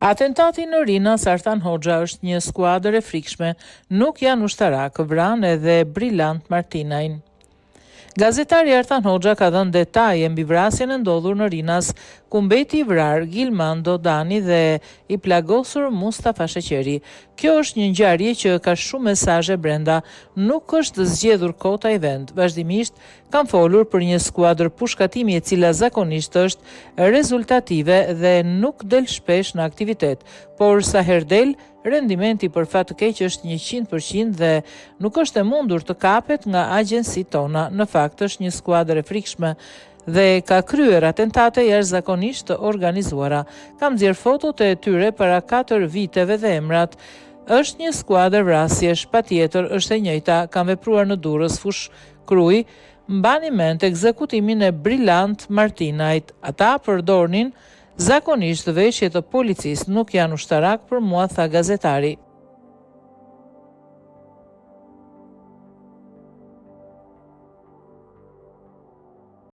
Atentati në Rinas Artan Hoxha është një skuadër e frikshme, nuk janë ushtarak, vranë edhe Brillant Martinajn. Gazetari Artan Hoxha ka dhënë detaje mbi vrasjen e ndodhur në Rinas, ku mbeti i vrar Gilmando Dani dhe i plagosur Mustafa Sheqeri. Kjo është një ngjarje që ka shumë mesazhe brenda, nuk është zgjedhur kota i vend. Vazhdimisht kam folur për një skuadër pushkatimi e cila zakonisht është rezultative dhe nuk del shpesh në aktivitet, por sa herë del, rendimenti për fat të keq është 100% dhe nuk është e mundur të kapet nga agjensitë tona. Në fakt është një skuadër e frikshme dhe ka kryer atentate jashtëzakonisht të organizuara. Kam nxjerr fotot e tyre para 4 viteve dhe emrat. Është një skuadër vrasjesh, patjetër është e njëjta, kanë vepruar në Durrës, Fush Kruj. Mbani mend ekzekutimin e Brillant Martinajt. Ata përdornin zakonisht veshje të policisë, nuk janë ushtarak për mua, tha gazetari.